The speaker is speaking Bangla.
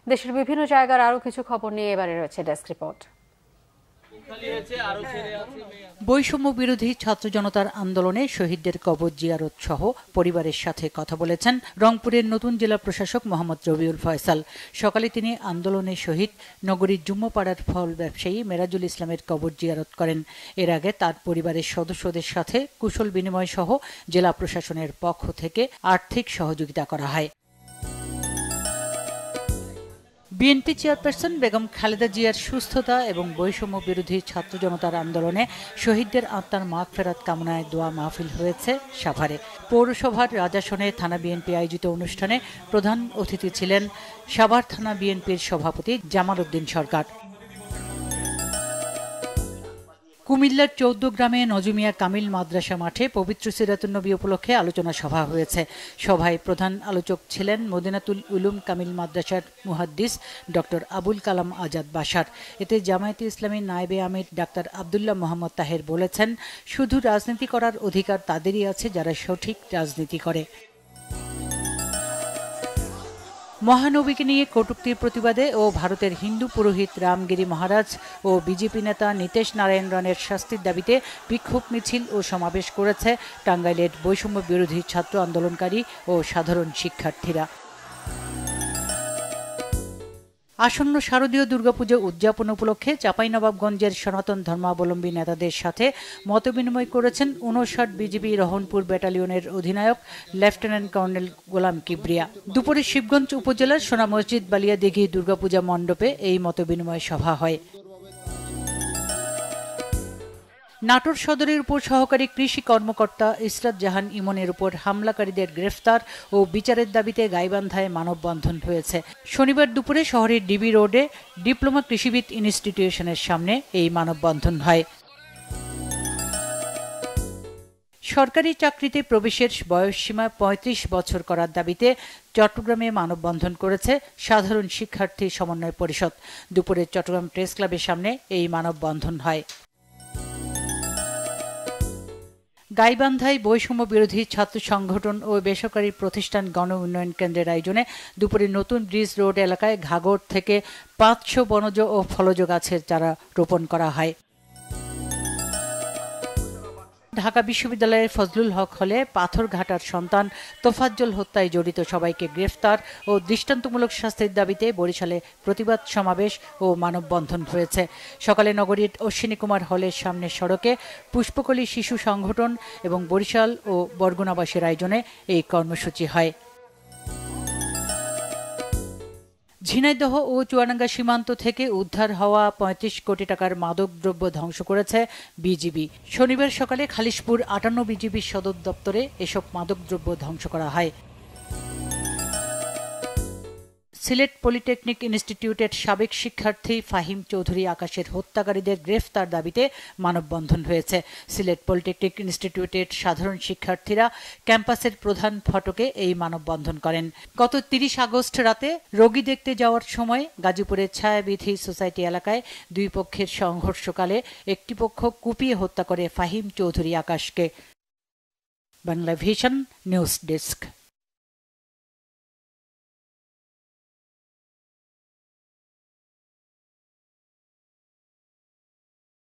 দেশের বিভিন্ন জায়গার আরো কিছু খবর নিয়ে এবারে রয়েছে ডেস্ক রিপোর্ট। বৈষম্য বিরোধী ছাত্র জনতার আন্দোলনে শহীদদের কবর জিয়ারত সহ পরিবারের সাথে কথা বলেছেন রংপুরের নতুন জেলা প্রশাসক মোহাম্মদ রবিউল ফয়সাল। সকালে তিনি আন্দোলনে শহীদ নগরীর জুম্মপাড়ার ফল ব্যবসায়ী মেরাজুল ইসলামের কবর জিয়ারত করেন। এর আগে তার পরিবারের সদস্যদের সাথে কুশল বিনিময় সহ জেলা প্রশাসনের পক্ষ থেকে আর্থিক সহযোগিতা করা হয়। বিএনপি চেয়ারপারসন বেগম খালেদা জিয়ার সুস্থতা এবং বৈষম্য বিরোধী ছাত্র জনতার আন্দোলনে শহীদদের আত্মার মাগফিরাত কামনায় দোয়া মাহফিল হয়েছে সাভারে। পৌরসভার রাজাসনে থানা বিএনপি আয়োজিত অনুষ্ঠানে প্রধান অতিথি ছিলেন সাভার থানা বিএনপির সভাপতি জামাল উদ্দিন সরকার। কুমিল্লার ১৪ গ্রামে নজমিয়া কামিল মাদ্রাসা মাঠে পবিত্র সিরাতুন নবী উপলক্ষে আলোচনা সভা হয়েছে। সভায় প্রধান আলোচক ছিলেন মদিনাতুল উলুম কামিল মাদ্রাসার মুহাদ্দিস ডক্টর আবুল কালাম আজাদ বাশার। এতে জামায়াতে ইসলামী নায়েবে আমির ডাক্তার আব্দুল্লাহ মোহাম্মদ তাহের বলেছেন, শুধু রাজনীতি করার অধিকার তাদেরই আছে যারা সঠিক রাজনীতি করে। মহানবীকে নিয়ে কটূক্তির প্রতিবাদে ও ভারতের হিন্দু পুরোহিত রামগিরি মহারাজ ও বিজেপি নেতা নীতেশ নারায়ণ রানের শাস্তির দাবিতে বিক্ষোভ মিছিল ও সমাবেশ করেছে টাঙ্গাইলের বৈষম্য বিরোধী ছাত্র আন্দোলনকারী ও সাধারণ শিক্ষার্থীরা। আসন্ন শারদীয় দুর্গাপূজা উদযাপন উপলক্ষে চাঁপাইনবাবগঞ্জের সনাতন ধর্মাবলম্বী নেতাদের সাথে মতবিনিময় করেছেন ৫৯ বিজিবি রহনপুর ব্যাটালিয়নের অধিনায়ক লেফটেন্যান্ট কর্নেল গোলাম কিবরিয়া। দুপুরে শিবগঞ্জ উপজেলার সোনা মসজিদ বালিয়াদিঘি দুর্গাপূজা মণ্ডপে এই মতবিনিময় সভা হয়। নাটোর সদরের উপর সহকারী কৃষি কর্মকর্তা ইসরাত জাহান ইমনের উপর হামলাকারীদের গ্রেফতার ও বিচারের দাবিতে গাইবান্ধায় মানববন্ধন হয়েছে। শনিবার দুপুরে শহরের ডিবি রোডে ডিপ্লোমা কৃষিবিদ ইনস্টিটিউশনের সামনে এই মানববন্ধন হয়। সরকারি চাকরিতে প্রবেশের বয়সসীমা ৩৫ বছর করার দাবিতে চট্টগ্রামে মানববন্ধন করেছে সাধারণ শিক্ষার্থী সমন্বয় পরিষদ। দুপুরে চট্টগ্রাম প্রেস ক্লাবের সামনে এই মানববন্ধন হয়। গাইবান্ধায় বৈষম্য বিরোধী ছাত্র সংগঠন ও বেসরকারি প্রতিষ্ঠান গণ উন্নয়ন কেন্দ্রের আয়োজনে দুপুরে নতুন ব্রিজ রোড এলাকায় ঘাগর থেকে ৫০০ বনজ ও ফলজ গাছের চারা রোপণ করা হয়। ঢাকা বিশ্ববিদ্যালয়ের ফজলুল হক হলে পাথরঘাটার সন্তান তোফাজ্জল হত্যায় জড়িত সবাইকে গ্রেফতার ও দৃষ্টান্তমূলক শাস্তির দাবিতে বরিশালে প্রতিবাদ সমাবেশ ও মানববন্ধন হয়েছে। সকালে নগরীর অশ্বিনী কুমার হলের সামনের সড়কে পুষ্পকলি শিশু সংগঠন এবং বরিশাল ও বরগুনাবাসীর আয়োজনে এই কর্মসূচি হয়। ঝিনাইদহ ও চুয়াডাঙ্গা সীমান্ত থেকে উদ্ধার হওয়া ৩৫ কোটি টাকার মাদকদ্রব্য ধ্বংস করেছে বিজিবি। শনিবার সকালে খালিশপুর ৫৮ বিজিবি সদর দপ্তরে এসব মাদকদ্রব্য ধ্বংস করা হয়। সিলেট পলিটেকনিক ইনস্টিটিউটের সাবেক শিক্ষার্থী ফাহিম চৌধুরী আকাশের হত্যাকারীদের গ্রেফতার দাবিতে মানববন্ধন হয়েছে। সিলেট পলিটেকনিক ইনস্টিটিউটের সাধারণ শিক্ষার্থীরা ক্যাম্পাসের প্রধান ফটকে এই মানববন্ধন করেন। গত ৩০ আগস্ট রাতে রোগী দেখতে যাওয়ার সময় গাজীপুরের ছায়াবিধি সোসাইটি এলাকায় দুই পক্ষের সংঘর্ষকালে একটি পক্ষ কুপিয়ে হত্যা করে ফাহিম চৌধুরী আকাশকে। Bangla vision news desk.